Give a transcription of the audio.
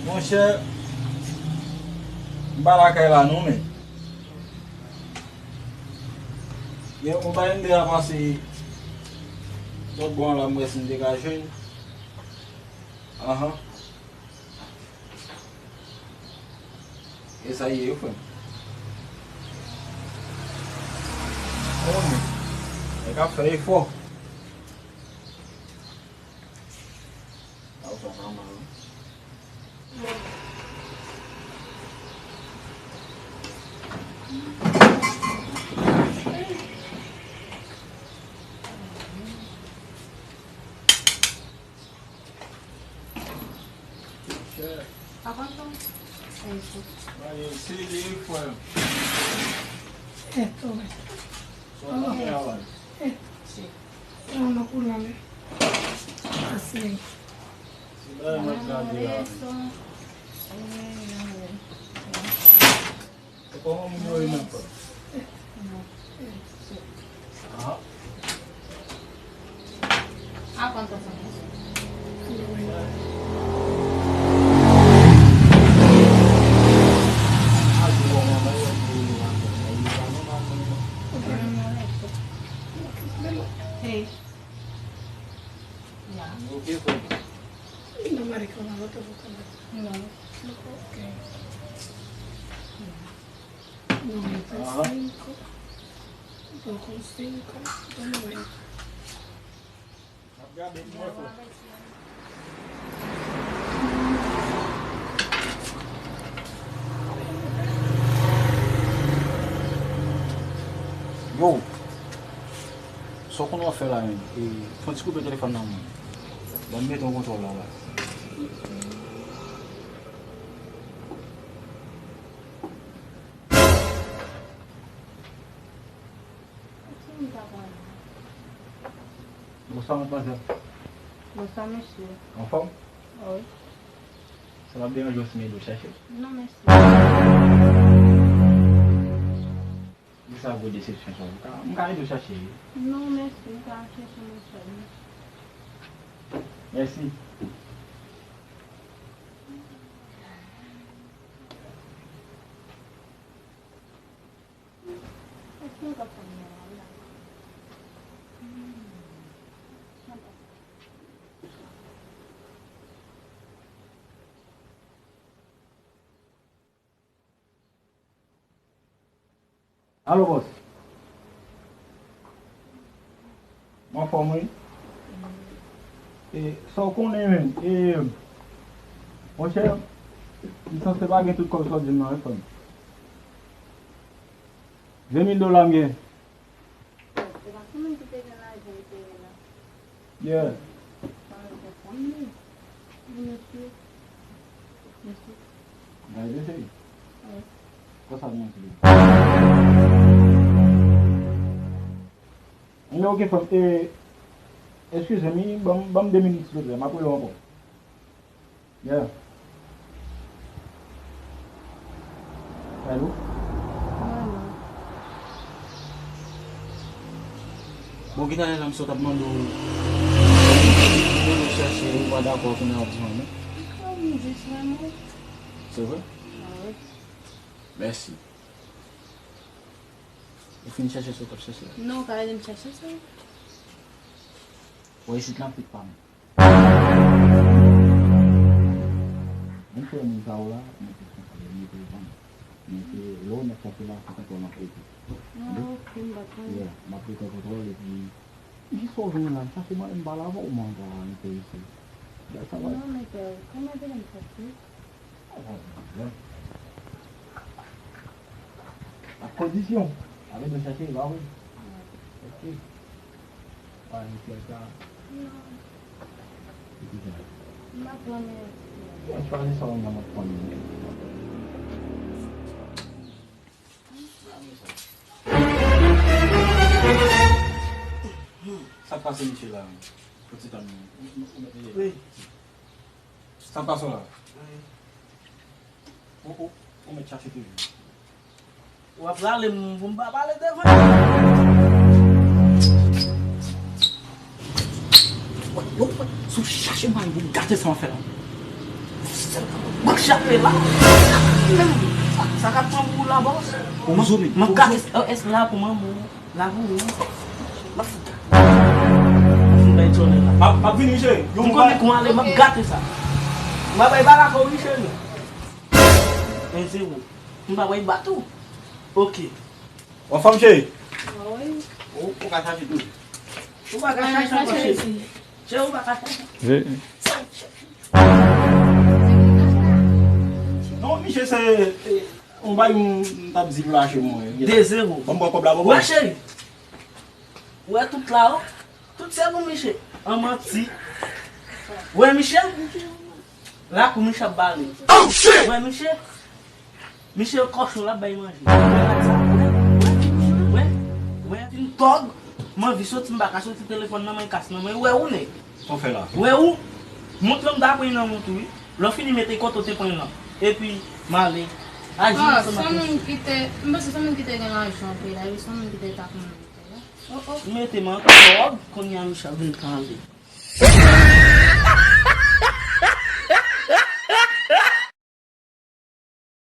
Mon cher, baraka là nous mais. On va aider à passer tout bon la moi sin dégager. Aha. Et ça y est, frère. On va faire effort. Apa tuh? Itu. Vai seguir, frère. Esto, Só na tela. Sí. uno culame. Así. Se dá uma cadeira. Eso. Como um milhão não, pô. Sí. Aha. Ah, ¿cuántos son esos? Sí. Ya. O que foi? No, marico, no lo tengo buscando. No. Ok. 95, 2,5, 2,90. Gabi, como foi? Yo, só quando eu fui lá, e quando descobri o telefone na mão, vai me meter um controle lá. Sí, está bueno. Gostava de fazer. Gusta me sí. Enfant, Hoy. ça va bien jouer ce milieu, chercher. No me sí. Isso é algo de decepção, só. Um cara do chercher. No me sí, gracias, no sé. Merci. Es que nunca fue mi habla. Alô, boss. Uma forma aí. Só com nem Oxe, então você vai ganhar tudo com de nós, pô. $20,000 ganhar. Pero así me quité de la gente, ¿verdad? Yeah. Aí deixa aí. Coisa minha aqui. Mais ok, excusez-moi, bon 2 minutes s'il vous plaît, m'appelle un peu. Yeah. Allô? Bon, kita dalam sota mando. Nous chercher pas d'accord qu'on a besoin, non? Comme je suis amour. C'est vrai? Ah oui. Merci. Eu fui chercher sur top chercher. No, cada vez me chercher ça. Ouais, c'est là petit pas. Não foi muito aula, não foi muito bom. Não foi logo na capela que eu não fiz. No, kumba Yeah, mas fica com o e só vem lá, tá se embalava o manga lá no país. Já estava. No me quedo. ¿Cómo te lo chercher? A condição. Avec de chercher là, oui. Ok. Ouais, c'est ça. Ma planète. Je parlais sur un autre Ça passe, monsieur, là. Petit ami. Oui. Ça passe là. Oui. On me cherche toujours. Ou ap la le moun ba pale devan. Yo, sou chercher mal, vous gâtez sans faire. Bak chaper là. Ça va prendre pour la bosse. Pour me zoomer. Ma carte est là pour maman. Là pour. Pas venir, monsieur. Vous connaissez comment aller me gâter ça. Ma baille va la corriger. 1-0. On va voir tout. OK. On femme, monsieur. Oui. Pour qu'à changer tout. On va cacher ça. Je on va cacher. Non, monsieur, c'est. On va une table là chez moi. 2-0. On va pas Ouais, chérie. Ouais, tout là. Tout c'est bon, Michel. On menti. Ouais, Michel. Là, pour Michel Balé. Oh shit! Ouais, Michel. Michel cochon là, il mange. Ouais, une tog. Moi, je suis sorti de téléphone dans ma casse. Ouais, où est? On fait là. Ouais, où? Montre-moi d'après dans mon tour. L'on finit de mettre côté au téléphone là. Et puis, m'aller. Ah, só não quitei. Mas só não quitei ganhar isso, não foi? Aí só não quitei tá com. Oh, oh. Mettez-moi tog. Quand il y a Michel, je vais me